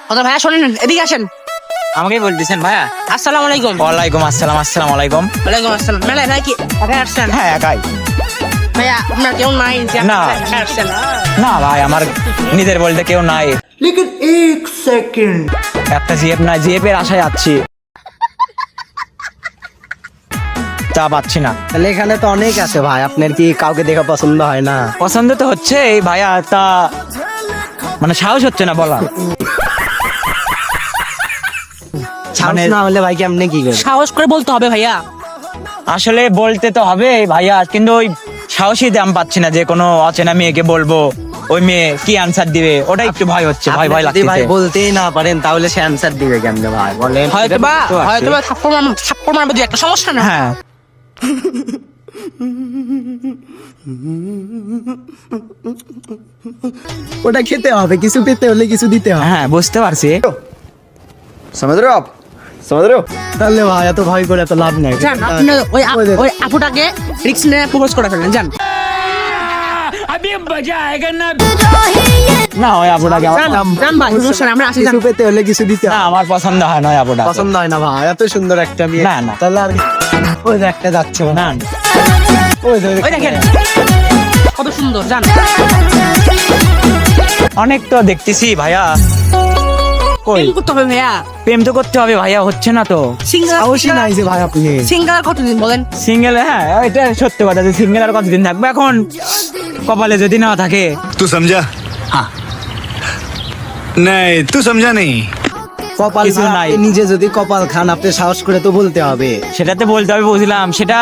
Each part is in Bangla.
কথা ভাইয়া শোনেন, এদিকে আসেন। আমাকেই বলতেছেন ভাইয়া? আসসালামু আলাইকুম। ওয়ালাইকুম আসসালাম। আসসালামু আলাইকুম। ওয়ালাইকুম আসসালাম। মেলায় ভাই কি একা আসছেন? হ্যাঁ একাই। ভাইয়া আপনার কেউ নাই যে না। একা আসছেন? না ভাই, আমার নিজের বলতে কেউ নাই। लेकिन एक सेकंड একটা জিএফ না, জিএফের আশায় যাচ্ছি, তা পাচ্ছি না। তাহলে এখানে তো অনেক আছে ভাই, আপনার কি কাউকে দেখা পছন্দ হয় না? পছন্দ তো হচ্ছে এই ভাইয়া, তা মানে সাহস হচ্ছে না বলা। সাহস না হলে ভাই কেমনে কি করবে? সাহস করে বলতে হবে ভাইয়া। আসলে বলতে তো হবে ভাইয়া, কিন্তু ওই সাহসই দাম পাচ্ছি না যে কোনো অচেনা মেয়েকে বলবো, ওই মেয়ে কি আনসার দিবে, ওটা একটু ভয় হচ্ছে, ভয় ভয় আপনি যদি ভাই লাগছে। বলতেই না পারেন তাহলে সে অ্যানসার দিবে কেমনে ভাই বলেন? হয়তোবা থাপ্পড় মারবো, যে একটা সমস্যা না। হ্যাঁ ওটা খেতে হবে, কিছু পেতে হলে কিছু দিতে হবে। হ্যাঁ বুঝতে পারছি। समझ रहे हो आप? समझ रहे हो? তাহলে ভাই এত ভয় করে এত লাভ নাই। জান আপনি ওই আপুটাকে রিক্স নিয়ে প্রপোজ করে ফেলেন, জান। না ওই আপুটাকে জান ভাই, সমস্যা না, আমরা আসি। কিছু পেতে হলে কিছু দিতে না, হবে। আমার পছন্দ হয় না ওই আপুটা। পছন্দ হয় না ভাই, এত সুন্দর একটা মেয়ে। না, না। তাহলে আর ওই যে একটা যাচ্ছে ভাই। না ওই যে ওই দেখেন কত সুন্দর, জান। অনেক তো দেখতেছি ভাইয়া, কই প্রেম করতে হবে ভাইয়া। প্রেম তো করতে হবে ভাইয়া, হচ্ছে না তো। সাহসই নাই যে ভাই আপনি। সিঙ্গেল কতদিন বলেন? সিঙ্গেল, হ্যাঁ এটা সত্য কথা যে সিঙ্গেল আর কতদিন থাকবে এখন, কপালে যদি না থাকে। तू समझा? हाँ नहीं तू समझा नहीं। কপাল কিছু ছাড়া নাই। আপনি নিজে যদি কপাল খান, আপনি সাহস করে তো বলতে হবে। সেটাতে বলতে হবে, বুঝলাম, সেটা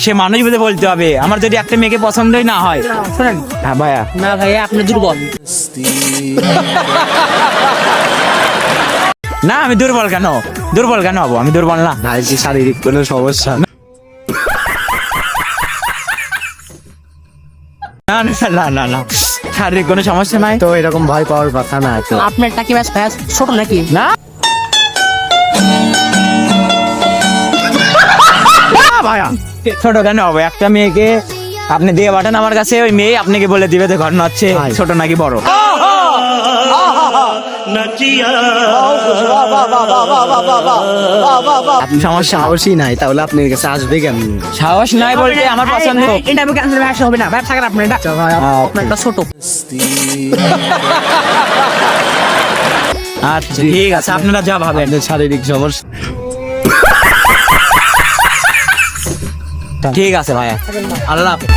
সে মানুষ বলে বলতে হবে। আমার যদি একটা মেয়েকে পছন্দই না হয়। শোনেন হ্যাঁ ভাইয়া। না ভাইয়া, আপনি দুর্বল। না আমি দুর্বল কেন? দুর্বল কেন হবো? আমি দুর্বল না। ভাই কি শারীরিক কোনো সমস্যা? না না না না না, শারীরিক কোনো সমস্যা নাই তো এরকম ভয় পাওয়ার কথা না তো। আপনার টাকি ব্যাস ভাইয়া ছোট নাকি? না। ভাইয়া ছোট কেন হবে? একটা মেয়েকে আপনি দিয়ে পাঠান আমার কাছে, ওই মেয়ে আপনাকে বলে দিবে যে ঘটনা হচ্ছে ছোট নাকি বড়। আপনি সমস্যা সাহসই নাই, তাহলে আপনার কাছে আসবে কেমন? সাহস নাই বলতে আমার পছন্দ। ইন্টারভিউ ক্যান্সেল ভাইয়া হবে না, ভাইয়া থাকেন আপনার এটা। ভাই আপনারটা ছোট। আচ্ছা ঠিক আছে, আপনারা যা ভাবেন। আপনার শারীরিক সমস্যা। ঠিক আছে ভাইয়া, আল্লাহ হাফেজ।